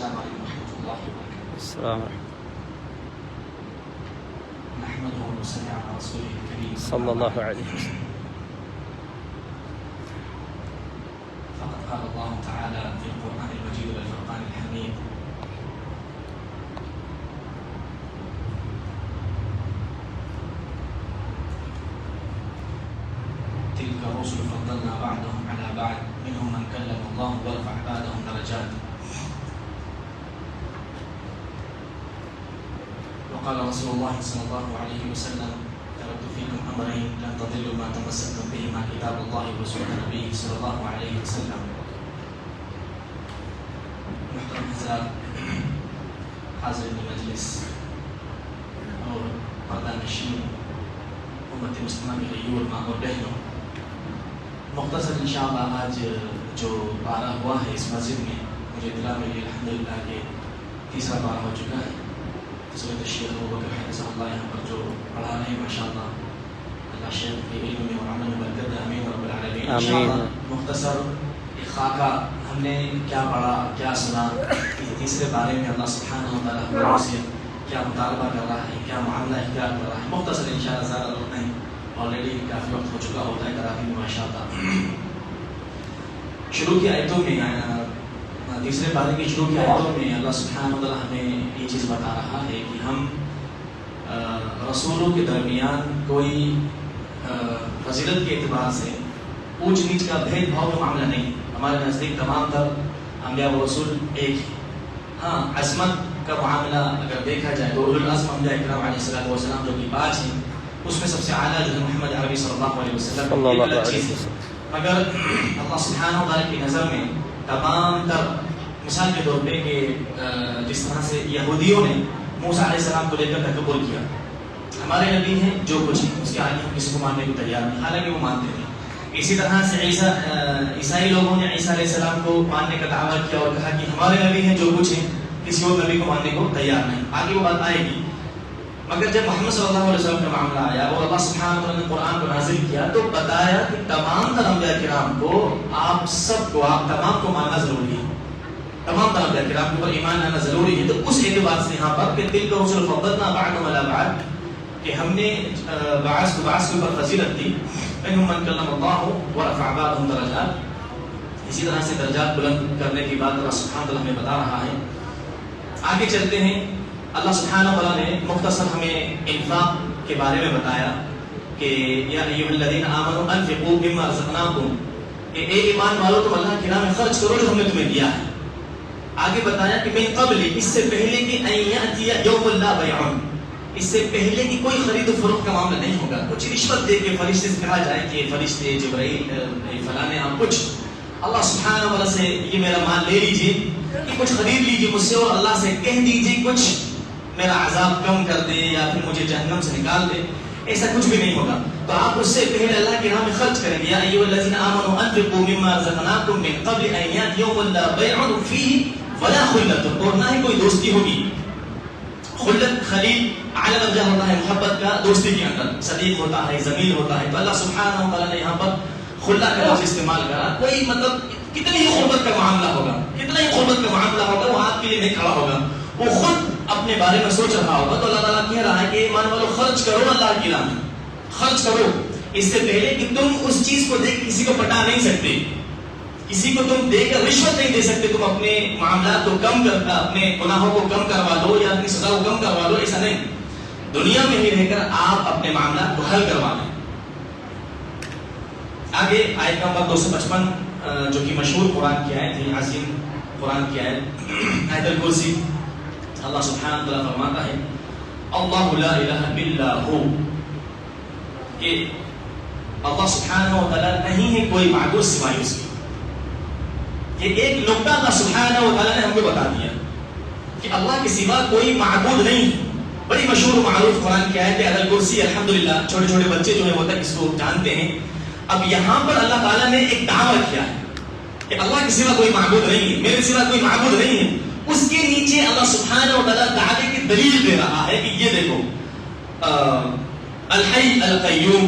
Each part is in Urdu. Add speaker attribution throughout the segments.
Speaker 1: السلام علیکم ورحمۃ اللہ وبرکاتہ.
Speaker 2: السلام
Speaker 1: نحمده ونصلي على رسوله الكريم
Speaker 2: صلی اللہ علیہ وسلم.
Speaker 1: فقد قال الله تعالى في القرآن المجيد والفرقان الحميد: تلك الرسل فضلنا بعضهم على بعض منهم من كلم الله ورفع بعضهم درجات. وقال رسول الله صلى الله عليه وسلم: تركت فيكم امرين لن تضلوا ما تمسكتم بهما كتاب الله وسنة نبيه صلى الله عليه وسلم. محترم حضرات، حاضرین مجلس اور پردہ نشین امت مسلمہ کے غیور ماں اور بہنوں، مختصر انشاءاللہ آج جو پارہ ہوا ہے اس مسجد میں، مجھے اطلاع ملی الحمدللہ کہ تیسرا پارہ ہو چکا ہے. حضرت الشیخ ابوبکر حفظہ اللہ یہاں پر جو پڑھا رہے ہیں ماشاءاللہ، اللہ شیخ کے علم میں اور عمل میں برکت دے. آمین رب العالمین. انشاءاللہ مختصر ایک خاکہ ہم نے کیا پڑھا، کیا سنا، تیسرے بارے میں اللہ سبحانہ و تعالیٰ ہم سے کیا مطالبہ کر رہا ہے، کیا معاملہ اختیار کر رہا ہے. مختصر انشاءاللہ زیادہ وقت نہیں، آلریڈی کافی وقت ہو چکا ہوتا ہے کراچی میں ماشاءاللہ. شروع کی آیتوں میں تیسرے پارے کی شروع کی آیتوں میں اللہ سبحانہ و تعالیٰ ہمیں یہ چیز بتا رہا ہے کہ ہم رسولوں کے درمیان کوئی فضیلت کے اعتبار سے اونچ نیچ کا بھید بھاؤ کا معاملہ نہیں. ہمارے نزدیک تمام تر انبیاء و رسول ایک ہی. ہاں، عظمت کا معاملہ اگر دیکھا جائے تو اولو العزم انبیاء کرام علیہ السلام جو کہ 5 ہیں، اس میں سب سے اعلیٰ جو ہے محمد عربی صلی اللہ علیہ وسلم ایک الگ چیز ہے. مگر اللہ سبحانہ و تعالیٰ کی نظر میں تمام تر، مثال کے طور پہ کہ جس طرح سے یہودیوں نے موسیٰ علیہ السلام کو لے کر تکبر کیا، ہمارے نبی ہیں جو کچھ ہیں اس کے آگے ہم کسی کو ماننے کو تیار نہیں، حالانکہ وہ مانتے تھے. اسی طرح سے عیسائی لوگوں نے عیسیٰ علیہ السلام کو ماننے کا دعویٰ کیا اور کہا کہ ہمارے نبی ہیں جو کچھ ہیں، کسی اور نبی کو ماننے کو تیار نہیں. آگے وہ بات آئے گی. مگر جب محمد صلی اللہ علیہ وسلم کا معاملہ آیا اور اللہ سبحانہ وتعالیٰ نے قرآن کو نازل کیا تو بتایا کہ تمام تر انبیاء کرام کو، آپ سب کو، آپ تمام کو ماننا ضروری ہے. تمام تر انبیاء کرام کے اوپر ایمان لانا ضروری ہے. تو اس اعتبار سے یہاں پر کہ تلک الرسل فضلنا بعضهم علی بعض، کہ ہم نے بعض کو بعض کے اوپر فضیلت دی. منهم من کلم اللہ ورفع بعضهم درجات. اسی طرح سے درجات بلند کرنے کی بات اللہ سبحانہ وتعالیٰ ہمیں بتا رہا ہے. آگے چلتے ہیں. اللہ سبحانہ وتعالیٰ نے مختصر ہمیں انفاق کے بارے میں بتایا کہ یا ایھا الذین آمنوا انفقوا مما رزقناکم، کہ اے ایمان والو تم اللہ کی راہ میں خرچ کرو جو ہم نے تمہیں دیا ہے. آگے بتایا کہ من قبل، اس سے پہلے کہ ان یأتی یوم لا بیع، اس سے پہلے کہ کوئی خرید و فروخت کا معاملہ نہیں ہوگا. کچھ رشوت دے کے فرشتے سے کہا جائے کہ فرشتے جبرائیل فلاں آپ کچھ اللہ سبحانہ وتعالیٰ سے یہ میرا مال لے لیجیے، کہ کچھ خرید لیجیے مجھ سے اور اللہ سے کہہ دیجیے کچھ میرا عذاب کم کر دے یا پھر مجھے جہنم سے نکال دے. ایسا کچھ بھی نہیں ہوگا. تو آپ اس سے پہلے اللہ کی راہ میں خرچ کریں گے. یا ایھا الذین آمنوا انفقوا مما رزقناکم من قبل ان یأتی یوم لا بیع فیہ ولا خلۃ، اور نہ ہی کوئی دوستی ہوگی. خلت، خلیل اعلیٰ درجہ ہوتا ہے محبت کا دوستی کے اندر، صدیق ہوتا ہے، زمین ہوتا ہے. تو اللہ سبحانہ و تعالیٰ نے یہاں پر خلا کا لفظ استعمال کرا. کوئی مطلب کتنی ہی قربت کا معاملہ ہوگا، کتنا ہی قربت کا معاملہ ہوگا، وہ آپ کے لیے نہیں کھڑا ہوگا، وہ خود اپنے بارے میں سوچ رہا ہوگا. تو اللہ تعالیٰ کہہ رہا ہے کہ ایمان والو خرچ کرو اللہ کی راہ میں، خرچ کرو. اس سے پہلے کہ تم اس چیز کو دے کے کسی کو پٹا نہیں سکتے، کسی کو تم دے کر رشوت نہیں دے سکتے. تم اپنے معاملات کو کم کرتا، اپنے گناہوں کو کم کروا دو یا اپنی سزا کو کم کروا دو، ایسا نہیں. دنیا میں ہی رہ کر آپ اپنے معاملات کو حل کروا لیں. آگے آیت نمبر 255 جو کہ مشہور قرآن کی آیت ہے، عظیم قرآن کی آیت، آیت الکرسی. اللہ سبحانہ وتعالیٰ فرماتا ہے اللہ لا الہ الا ہو، کہ اللہ سبحانہ وتعالیٰ نہیں ہے کوئی معبود سوائے اس کے. یہ ایک نقطہ اللہ سبحانہ وتعالیٰ نے ہم کو بتا دیا کہ اللہ کے سوا کوئی معبود نہیں. بڑی مشہور و معروف قرآن کی آیت ہے آیت الکرسی. الحمدللہ چھوٹے چھوٹے بچے جو ہیں وہ تک اس کو جانتے ہیں. اب یہاں پر اللہ تعالیٰ نے ایک دعویٰ کیا ہے کہ اللہ کے سوا کوئی معبود نہیں ہے، میرے سوا کوئی معبود نہیں ہے. اس کے نیچے اللہ سبحانہ وتعالیٰ دعوے کی دلیل دے رہا ہے کہ یہ دیکھو الحی القیوم،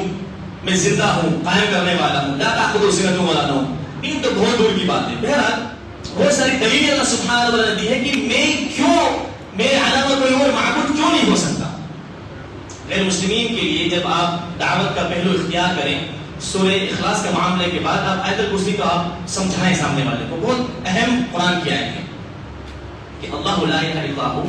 Speaker 1: میں زندہ ہوں، قائم کرنے والا ہوں، لا تأخذہ سنۃ ولا نوم. یہ تو بہت دور کی بات ہے. بہرحال بہت ساری دلیلیں اللہ سبحانہ و تعالیٰ نے دی ہے کہ میرے علاوہ کوئی اور معبود کیوں نہیں ہو سکتا. غیر مسلمین کے لیے جب آپ دعوت کا پہلو اختیار کریں سورہ اخلاص کے معاملے کے بعد آپ آیت الکرسی کو آپ سمجھائیں سامنے والے کو. بہت اہم قرآن کی آیت ہے کہ اللہ لا الہ الا ہو،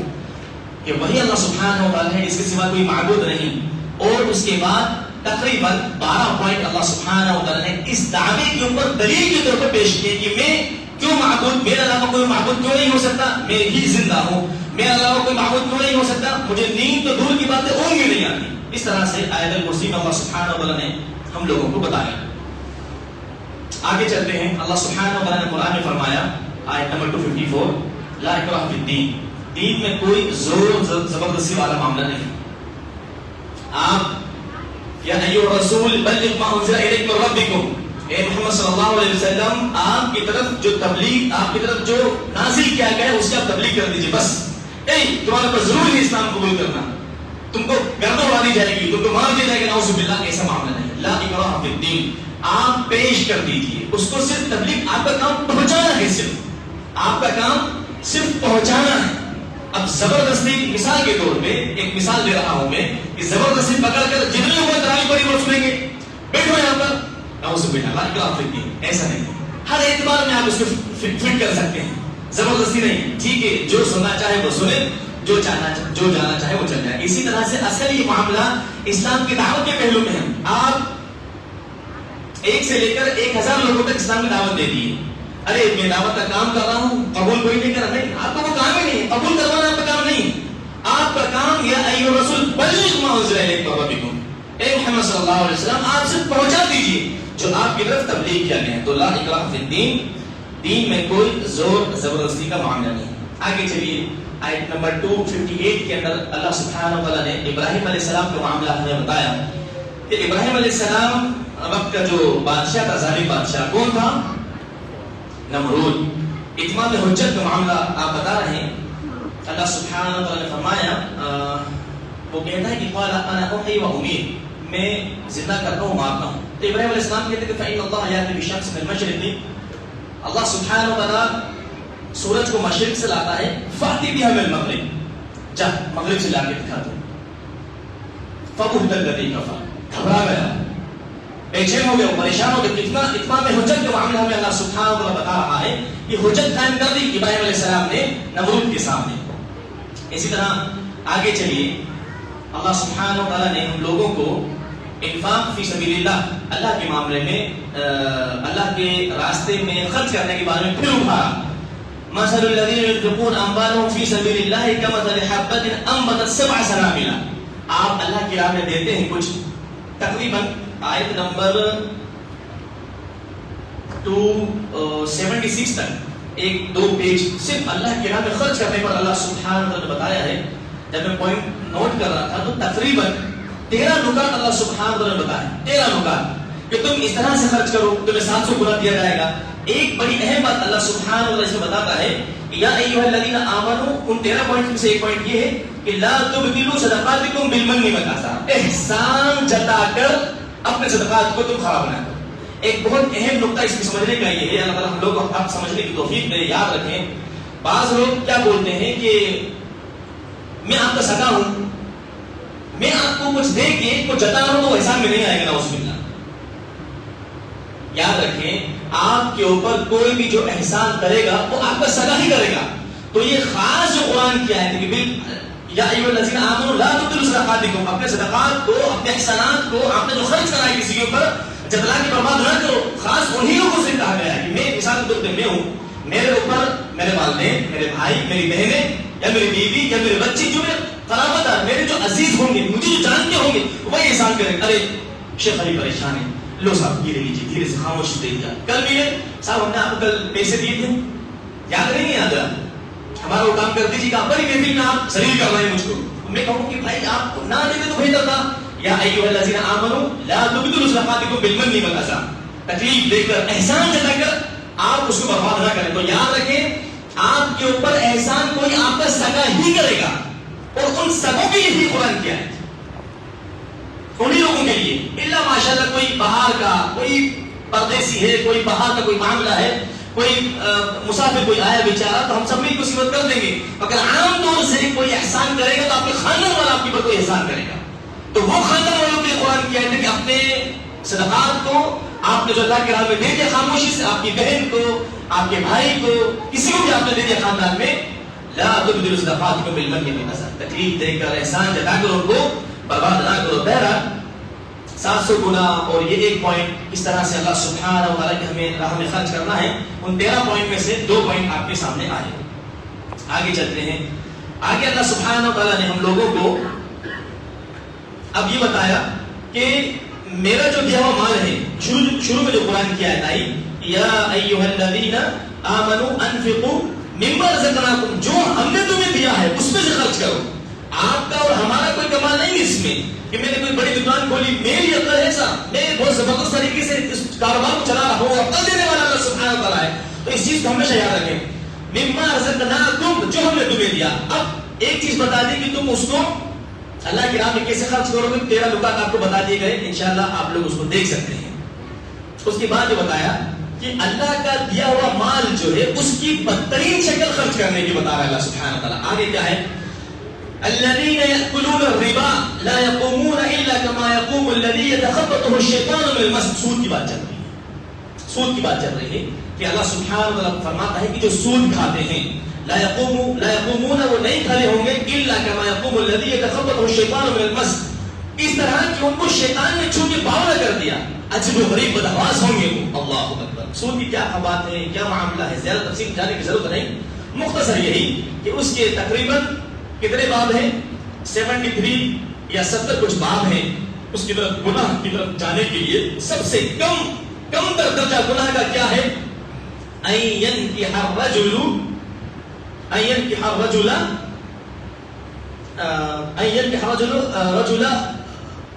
Speaker 1: کہ وہی اللہ سبحانہ و تعالیٰ ہے، اس کے سوا کوئی معبود نہیں. اور اس کے بعد تقریباً 12 پوائنٹ اللہ سبحانہ و تعالیٰ نے اس دعوے کے اوپر دلیل کے طور پر پیش کیے کہ میں کیوں معبود، میرے علاوہ کوئی معبود کیوں نہیں ہو سکتا، میں ہی زندہ ہوں، میرے علاوہ کوئی معبود کیوں نہیں ہو سکتا، مجھے نیند تو دور کی باتیں اونگ بھی نہیں آتی. اس طرح سے آیت الکرسی میں اللہ سبحانہ و تعالیٰ نے ہم لوگوں کو بتایا. آگے چلتے ہیں. اللہ سبحانہ و تعالیٰ نے قرآن میں فرمایا آیت نمبر 254 لا اکراہ فی الدین، دین میں کوئی زور زبردستی والا معاملہ نہیں. آپ یا ایھا الرسول بلغ ما انزل الیک من ربکم، اے محمد صلی اللہ علیہ وسلم آپ کی طرف جو تبلیغ، آپ کی طرف جو نازل کیا گیا ہے اس کی آپ تبلیغ کر دیجیے. بس تمہارے پر ضروری اسلام قبول کرنا، تم کو گردن اڑا دی جائے گی، تم کو مار دیا جائے گا، نعوذ باللہ. ایسا معاملہ نہیں. لا اکراہ فی الدین، آپ پیش کر دیجیے اس کو. صرف تبلیغ، آپ کا کام پہنچانا ہے، صرف آپ کا کام صرف پہنچانا ہے. اب زبردستی، مثال کے طور پہ ایک مثال دے رہا ہوں میں کہ زبردستی پکڑ کر جتنے لوگ تراویح پڑھی وہ سنیں گے، بیٹھو یہاں پر، نعوذ باللہ. لا اکراہ فی الدین ایسا نہیں. ہر اعتبار میں آپ اس کو فٹ کر سکتے ہیں، زبردستی نہیں. ٹھیک ہے، جو سننا چاہے وہ سنے، جو جانا چاہے وہ چل جائے. اسی طرح سے اصل یہ معاملہ اسلام کی دعوت کے پہلو میں ہے. آپ 1 سے لے کر 1000 لوگوں تک اسلام کی دعوت دے دیے. ارے میں دعوت کا کام کر رہا ہوں، قبول کوئی نہیں کر رہا. نہیں، آپ کا وہ کام ہی نہیں، قبول کروانا آپ کا کام نہیں. آپ کا کام یا ایھا الرسول بلغ ما انزل الیک من ربکم، اے محمد صلی اللہ علیہ وسلم آپ صرف پہنچا دیجیے جو آپ کی طرف تبلیغ کیا گیا ہے. تو لا اکراہ فی الدین، دین میں کوئی زور زبردستی کا معاملہ نہیں. آگے چلیے. آیت نمبر 258 کے اندر اللہ سبحانہ و تعالیٰ نے ابراہیم علیہ السلام کا معاملہ ہمیں بتایا کہ ابراہیم علیہ السلام وقت کا جو بادشاہ تھا، ظالم بادشاہ کون تھا؟ نمرود. اتمام حجت کا معاملہ آپ بتا رہے ہیں. اللہ سبحانہ و تعالیٰ نے فرمایا، وہ کہتا ہے کہ قال انا احیی و امیت، میں زندہ کرتا ہوں مارتا ہوں. تو ابراہیم علیہ السلام کہتے ہیں کہ فإن اللہ یأتی بالشمس من المشرق، اللہ سبحانہ و تعالیٰ سورج کو مشرق سے لاتا ہے. فاتی بها من المغرب، جا مغرب سے لا کے دکھا دو. فبہت الذی کفر، گھبرا گیا، بے چین ہو گیا، پریشان ہو گیا. کتنا اتمام حجت کا معاملہ ہمیں اللہ سبحانہ و تعالیٰ بتا رہا ہے کہ حجت قائم کر دی ابراہیم علیہ السلام نے نمرود کے سامنے. اسی طرح آگے چلیے. اللہ سبحانہ و تعالیٰ نے ہم لوگوں کو انفاق فی سبیل اللہ، اللہ کے معاملے میں اللہ کے راستے میں خرچ کرنے کے بارے میں پھر ابھارا. مثل الذین ينفقون اموالهم فی سبیل اللہ کمثل حبۃ انبتت 7 سنابل. آپ اللہ کی راہ میں دیتے ہیں کچھ، تقریباً آیت نمبر 276 تک 1-2 پیج صرف اللہ کی راہ میں خرچ کرنے پر اللہ سبحانہ وتعالی نے بتایا ہے. جب میں پوائنٹ نوٹ کر رہا تھا تو تقریباً 13 نکات اللہ سبحانہ وتعالی نے بتایا. 13 نکات کہ تم اس طرح سے خرچ کرو، تمہیں 700 گنا دیا جائے گا. ایک بڑی اہم بات اللہ سبحانہ وتعالی اس میں بتاتا ہے، یا ایھا الذین آمنوا. ان 13 پوائنٹ میں سے ایک پوائنٹ یہ ہے کہ لا تبطلوا صدقاتکم بالمن والأذى، احسان جتا کر اپنے صدقات کو تم خراب نہ کرو. ایک بہت اہم نقطہ اس کو سمجھنے کا یہ ہے، اللہ تعالیٰ ہم لوگ کو آپ سمجھنے کی توفیق دے. یاد رکھیں، بعض لوگ کیا بولتے ہیں کہ میں آپ کا سگا ہوں، میں آپ کو کچھ دے کے کچھ جتا رہا ہوں تو احسان میں نہیں آئے گا، نعوذ باللہ. یاد رکھیں، آپ کے اوپر کوئی بھی جو احسان کرے گا وہ آپ کا سگا ہی کرے گا. تو یہ خاص جو قرآن کی آیت ہے کہ یا ایھا الذین آمنوا لا تبطلوا صدقاتکم، اپنے صدقات کو، اپنے احسانات کو، آپ نے جو خرچ کرا ہے کسی کے اوپر، جتلا کے برباد نہ کرو. خاص انہی لوگوں سے کہا گیا ہے کہ میں مثال کے طور پہ میں ہوں، میرے اوپر میرے والدین، میرے بھائی، میری بہنیں یا میری بیوی یا میرے بچے، جو میرے قرابت دار، میرے جو عزیز ہوں گے، مجھے جو جانتے ہوں گے، وہی احسان کریں. ارے شیخ علی پریشان ہے، لو صاحب یہ لیجیے، دھیرے سے خاموش دے دیا. کل ملے صاحب، ہم نے آپ کو کل پیسے دیے تھے، یاد نہیں یاد رہا؟ ہمارا وہ کام کر دیجیے کہ آپ بڑی محفل میں آپ ذلیل کر رہے ہیں مجھ کو. میں کہوں کہ بھائی آپ نہ دیتے تو بہتر تھا. یا ایھا الذین آمنوا لا تبطلوا صدقاتکم بالمن والأذى، تکلیف دے کر، احسان جتا کر آپ اس کو برباد نہ کریں. تو یاد رکھیں، آپ کے اوپر احسان کوئی آپ کا سگا ہی کرے گا، اور ان سگوں کے لیے قرآن کیا ہے، انہی لوگوں کے لیے. اللہ ماشاءاللہ کوئی باہر کا، کوئی پردیسی ہے، کوئی باہر کا کوئی معاملہ ہے، کوئی مسافر کوئی آیا بیچارہ تو ہم سب بھی مصیبت کر دیں گے، مگر عام طور سے کوئی احسان کرے گا تو آپ کے خاندان والا آپ کے اوپر کوئی احسان کرے گا. تو وہ خاندان والوں کے قرآن کی آیت ہے کہ اپنے صدقات کو آپ نے جو اللہ کے راہ میں دے دیا خاموشی سے، آپ کی بہن کو، آپ کے بھائی کو، کسی کو بھی آپ نے دے دیا خاندان میں، لا تبدلوا صدقاتکم بالمن والأذى، تکلیف دے کر احسان جتا کر ان کو برباد نہ کرو. بہرحال 700 گنا. اور یہ ایک پوائنٹ اس طرح سے اللہ سبحانہ و تعالیٰ کی ہمیں راہ میں خرچ کرنا ہے. ان 13 پوائنٹ میں سے 2 پوائنٹ آپ کے سامنے آئے. آگے چلتے ہیں. آگے اللہ سبحانہ و تعالیٰ نے ہم لوگوں کو اب یہ بتایا کہ میرا جو دیا ہوا مال ہے، شروع میں جو قرآن کی آیت آئی، یا ایھا الذین آمنوا انفقوا مما رزقناکم، جو ہم نے تمہیں دیا ہے اس میں سے خرچ کرو. آپ کا اور ہمارا کوئی کمال نہیں اس میں کہ میں نے کوئی بڑی دکان کھولی، میری عقل ہے ایسا، میں بہت زبردست طریقے سے اس کاروبار کو چلا رہا ہوں، عقل دینے والا اللہ سبحانہ تعالیٰ ہے. تو اس چیز کو ہمیشہ یاد رکھیں، مما رزقناکم، جو ہم نے تمہیں دیا. اب ایک چیز بتا دی کہ تم اس کو اللہ کی راہ میں کیسے خرچ کرو گے. 13 نکات آپ کو بتا دیے گئے، انشاءاللہ آپ لوگ اس کو دیکھ سکتے ہیں. اس کے بعد یہ بتایا کہ اللہ کا دیا ہوا مال جو ہے اس کی بدترین شکل خرچ کرنے کی بتا رہا ہے اللہ سبحانہ تعالیٰ. آگے کیا ہے؟ الذين يأكلون الربا لا يقومون إلا كما يقوم الذي يتخبطه الشيطان من المس. سود کی بات چل رہی ہے، سود کی بات چل رہی ہے کہ اللہ سبحانہ تعالیٰ فرماتا ہے کہ جو سود کھاتے ہیں لا يقومون، وہ نہیں کھڑے ہوں گے الا كما يقوم الذي يتخبطه الشيطان من المس، اس طرح کہ ان کو شیطان نے چھو کے باولا کر دیا. عجیب و غریب بدحواس ہوں گے وہ. اللہ اکبر. سود کی کیا بات ہے، کیا معاملہ ہے، زیادہ تفصیل جانے کی ضرورت نہیں. مختصر یہی کہ اس کے تقریباً کتنے باب ہیں؟ 73 یا 70 کچھ باب ہیں. اس کی طرف گناہ کی طرف جانے کے لیے سب سے کم تر درجہ گناہ کا کیا ہے؟ ان ينكح الرجل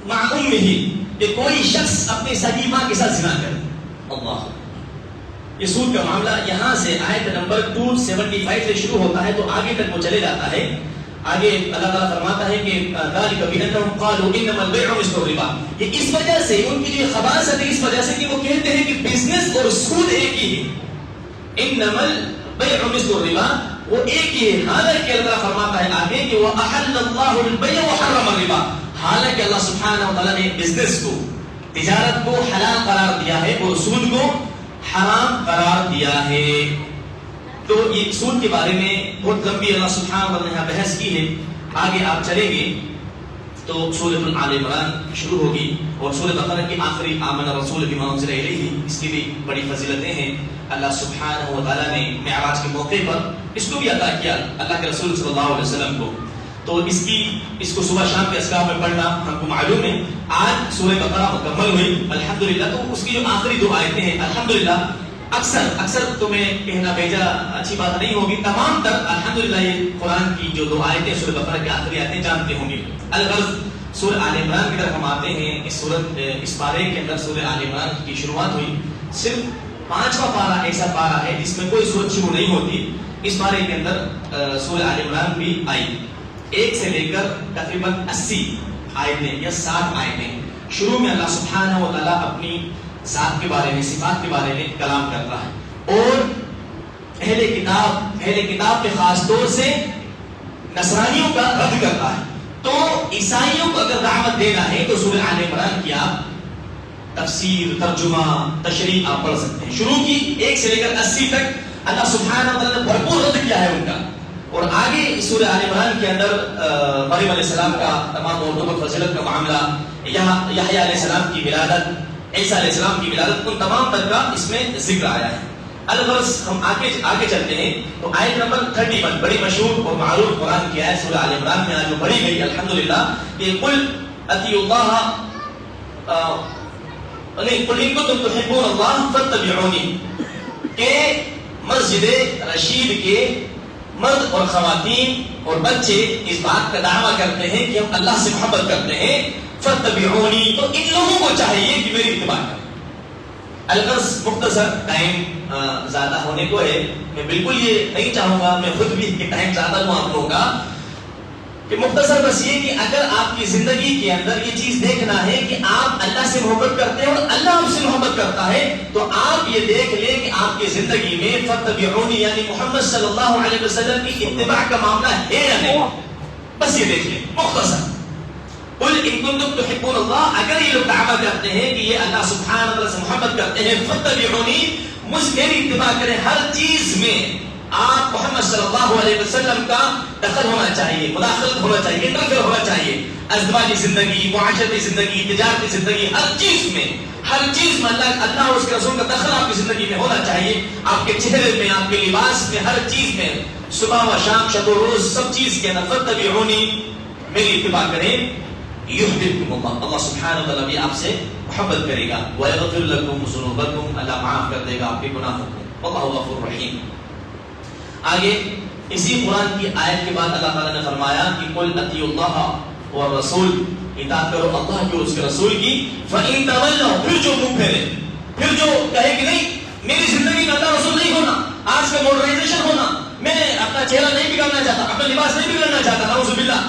Speaker 1: مع امه، کہ کوئی شخص اپنی سگی ماں کے ساتھ زنا کرے. اللہ، یہ سود کا معاملہ یہاں سے آیت نمبر 275 سے شروع ہوتا ہے تو آگے تک وہ چلے جاتا ہے. آگے اللہ تعالیٰ فرماتا ہے کہ ذالک بأنہم قالوا انما البیع مثل الربا، یہ اس وجہ سے ان کی جو خباثت ہے، اس وجہ سے کہ وہ کہتے ہیں کہ بزنس اور سود ایک ہی ہے. انما البیع مثل الربا، وہ ایک ہی ہے. حالانکہ اللہ فرماتا ہے آگے کہ وَأَحَلَّ اللَّهُ الْبَيْعَ وَحَرَّمَ الرِّبَا، حالانکہ اللہ سبحانہ وتعالی نے بزنس کو، تجارت کو حلال قرار دیا ہے اور سود کو حرام قرار دیا ہے. تو یہ سود کے بارے میں بہت لمبی اللہ سبحانہ وتعالی نے یہاں بحث کی ہے. آگے آپ چلیں گے تو سورۃ آل عمران شروع ہوگی اور سورۃ بقرہ کی آخری آمن الرسول بما انزل الیہ، اس کی بھی بڑی فضیلتیں ہیں. اللہ سبحانہ وتعالی نے معراج کے موقع پر اس کو بھی عطا کیا اللہ کے رسول صلی اللہ علیہ وسلم کو. تو اس کو صبح شام کے اذکار میں پڑھنا ہم کو معلوم ہے. آج سورۃ بقرہ مکمل ہوئی الحمدللہ. تو اس کی جو آخری 2 آیتیں ہیں الحمدللہ، اکثر تمہیں کہنا بھیجا اچھی بات نہیں ہوگی، تمام تر الحمدللہ یہ قرآن کی جو 2 آیتیں سورۃ بقرہ کی آخری آیتیں جانتے ہوں گے. الغرض سورۃ آل عمران کی طرف ہم آتے ہیں. اس پارے کے اندر سورۃ آل عمران کی شروعات ہوئی. صرف 5واں پارہ ایسا پارہ ہے جس میں کوئی سورت شروع نہیں ہوتی. اس پارے کے اندر سورۃ آل عمران بھی آئی. 1 سے لے کر تقریباً 80 آیتیں یا 60 آیتیں. شروع میں اللہ سبحانہ و تعالیٰ اپنی ذات کے بارے میں، صفات کے بارے میں کلام کرتا ہے اور اہل کتاب کے خاص طور سے نصرانیوں کا رد کرتا ہے. تو عیسائیوں کو اگر دعوت دینا ہے تو سورۃ آل عمران کی آپ تفسیر، ترجمہ، تشریح آپ پڑھ سکتے ہیں. شروع کی 1 سے لے کر 80 تک اللہ سبحانہ وتعالی نے بھرپور رد کیا ہے ان کا. اور آگے سورۃ آل عمران کے اندر مریم علیہ السلام کا تمام عورتوں پر فضیلت کا معاملہ، یحییٰ علیہ السلام کی ولادت، عیسیٰ علیہ السلام کی ولادت، ان تمام تک کا اس میں ذکر آیا ہے. الغرض ہم آگے چلتے ہیں تو آیت نمبر 31 بڑی مشہور اور معروف قرآن کی آیت سورہ آل عمران میں آج جو پڑھی گئی الحمدللہ کہ قل اطیعوا اللہ قل ان کنتم تحبون اللہ فاتبعونی، کہ مسجد رشید کے مرد اور خواتین اور بچے اس بات کا دعویٰ کرتے ہیں کہ ہم اللہ سے محبت کرتے ہیں. فاتبعونی، تو ان لوگوں کو چاہیے کہ میری اتباع کریں. الغرض مختصر، ٹائم زیادہ ہونے کو ہے. میں بالکل یہ نہیں چاہوں گا میں خود بھی کہ ٹائم زیادہ لوں آپ لوگوں کا. کہ مختصر بس یہ کہ اگر آپ کی زندگی کے اندر یہ چیز دیکھنا ہے کہ آپ اللہ سے محبت کرتے ہیں اور اللہ آپ سے محبت کرتا ہے، تو آپ یہ دیکھ لیں کہ آپ کی زندگی میں فاتبعونی یعنی محمد صلی اللہ علیہ وسلم کی اتباع کا معاملہ ہے یا نہیں، بس یہ دیکھ لیں مختصر. قل ان کنتم تحبون اللہ، اگر یہ لوگ دعویٰ کرتے ہیں کہ یہ اللہ سبحانہ وتعالی سے محبت کرتے ہیں، فاتبعونی مجھ میری اتباع کریں، ہر چیز میں آپ محمد صلی اللہ علیہ وسلم کا دخل ہونا چاہیے، مداخلت ہونا چاہیے، انٹرفیئر ہونا چاہیے، ازدواجی زندگی، معاشرتی زندگی، تجارتی زندگی، ہر چیز میں اللہ اور اس کے رسول کا دخل آپ کی زندگی میں ہونا چاہیے. آپ کے چہرے میں، آپ کے لباس میں، ہر چیز میں، صبح و شام، شب و روز، سب چیز کے اندر فاتبعونی میری اتباع کریں، یحببکم اللہ، اللہ سبحانہ وتعالی بھی آپ سے محبت کرے گا، ویغفر لکم ذنوبکم، اللہ معاف کر دے گا آپ کے گناہوں کو، واللہ غفور رحیم. آگے اسی قرآن کی آیت کے بعد اللہ تعالیٰ نے فرمایا کہ قل اطیعوا اللہ والرسول، اطاعت کرو اللہ کی اور اس کے رسول کی، فإن تولوا، پھر جو منہ پھیرے، پھر جو کہے کہ نہیں میری زندگی میں اللہ رسول نہیں ہونا، آج کا ماڈرنائزیشن ہونا، میں اپنا چہرہ نہیں بگڑنا چاہتا، اپنا لباس نہیں بگڑنا چاہتا، نعوذ باللہ،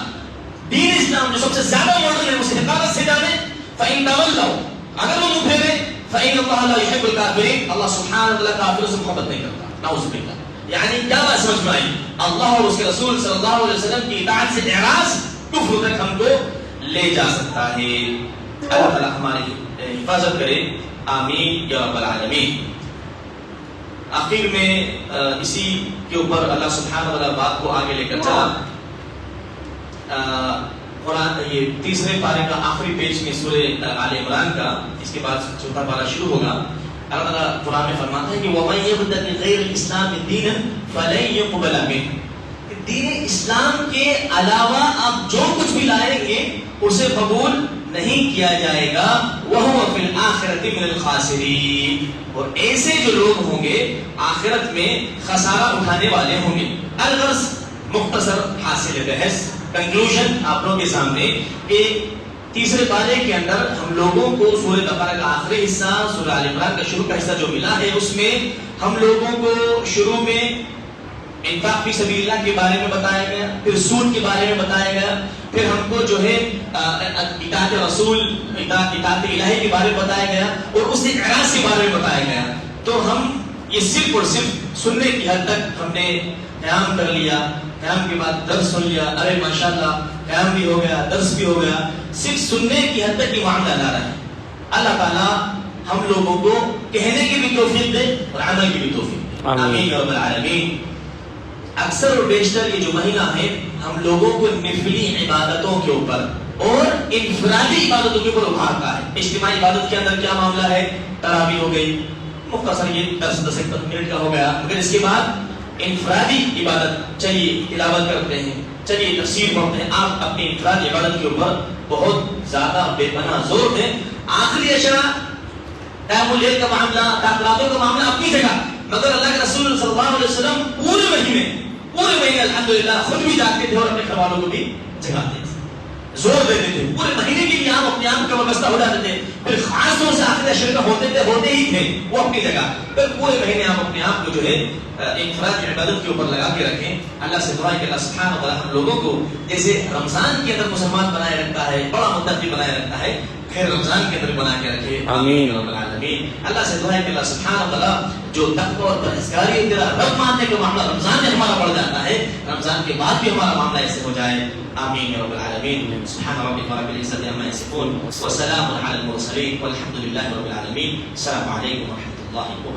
Speaker 1: دین اسلام جو سب سے زیادہ ماڈرن ہے اسے حقارت سے جانے، فإن تولوا، اگر وہ منہ پھیرے، فإن اللہ لا يحب الكافرین، اللہ سبحانہ وتعالی کافروں سے محبت نہیں کرتا، نعوذ باللہ. یعنی کیا بات سمجھ میں آئی؟ اللہ اور اس کے رسول صلی اللہ علیہ وسلم کی اطاعت سے اعراض کفر تک ہم کو لے جا سکتا ہے. اللہ تعالیٰ ہماری حفاظت کرے، آمین یا رب العالمین. آخر میں اسی کے اوپر اللہ سبحانہ وتعالی بات کو آگے لے کر چلا. قرآن یہ تیسرے پارے کا آخری پیج میں سورہ آل عمران کا، اس کے بعد چوتھا پارہ شروع ہوگا. اللہ تعالیٰ قرآن میں فرماتا ہے کہ وَمَن يَبْتَغِ غَيْرَ الْإِسْلَامِ دِينًا فَلَن يُقْبَلَ مِنْهُ، دین اسلام کے علاوہ آپ جو کچھ بھی لائیں گے اسے قبول نہیں کیا جائے گا. وَهُوَ فِي الْآخِرَةِ مِنَ الْخَاسِرِينَ، اور ایسے جو لوگ ہوں گے آخرت میں خسارہ اٹھانے والے ہوں گے. الغرض مختصر حاصل بحث کنکلوژن آپ لوگوں کے سامنے کہ تیسرے پارے کے اندر ہم لوگوں کو سورہ بقرہ کا آخری حصہ، سورہ آل عمران کا شروع کا حصہ جو ملا ہے، اس میں ہم لوگوں کو شروع میں انفاق فی سبیل اللہ کے بارے میں بتایا گیا، پھر سود کے بارے میں بتایا گیا، پھر ہم کو جو ہے اطاعت رسول، اطاعت الہی کے بارے میں بتایا گیا، اور اس سے اعراض کے بارے میں بتایا گیا. تو ہم یہ صرف اور صرف سننے کی حد تک ہم نے قیام کر لیا، قیام کے بعد درس سن لیا، ارے ماشاءاللہ قیام بھی ہو گیا، درس بھی ہو گیا، صرف سننے کی حد تک یہ معاملہ لا رہا ہے. اللہ تعالیٰ ہم لوگوں کو کہنے کی بھی توفیق دے اور عمل کی بھی توفیق دے، آمین یا رب العالمین. اکثر اور بیشتر یہ جو مہینہ ہے ہم لوگوں کو نفلی عبادتوں کے اوپر اور انفرادی عبادتوں کے اوپر ابھارتا ہے. اجتماعی عبادت کے اندر کیا معاملہ ہے؟ تراویح ہو گئی، مختصر یہ 10 منٹ کا ہو گیا، مگر اس کے بعد انفرادی عبادت، چلیے تلاوت کرتے ہیں، چلیے تفسیر پڑھتے ہیں. آپ اپنی انفرادی عبادت کے اوپر بہت زیادہ بے پناہ زور دیں. آخری اشرا، قیام اللیل کا معاملہ، تاخیراتوں کا معاملہ اپنی جگہ، مگر اللہ کے رسول صلی اللہ علیہ وسلم پورے مہینے الحمدللہ خود بھی جاگتے تھے اور اپنے گھر والوں کو بھی جگاتے تھے، زور دیتے تھے. پورے مہینے کے لیے آپ اپنے آپ کا وابستہ ہو جاتے تھے. پھر خاص طور سے آخری اشرے کا ہوتے ہی تھے وہ اپنی جگہ. پھر پورے مہینے آپ اپنے آپ کو جو ہے انفرادی عبادت کے اوپر لگا کے رکھیں. اللہ سے دعا ہے کہ اللہ سبحانہ وتعالی ہم لوگوں کو جیسے رمضان کے اندر مسلمان بنائے رکھتا ہے، بڑا متقی بنائے رکھتا ہے، پھر رمضان کے اندر بنا کے رکھے، آمین رب العالمین. اللہ سے دعا ہے کہ اللہ سبحانہ وتعالی جو تقوی اور پرہیزگاری تیرا رب ماننے کا معاملہ رمضان میں ہمارا بڑھ جاتا ہے، رمضان کے بعد بھی ہمارا معاملہ ایسے ہو جائے، آمین رب العالمین. سبحان ربک رب العزۃ عما یصفون وسلام علی المرسلین والحمد للہ رب العالمین. السلام علیکم ورحمۃ اللہ وبرکاتہ.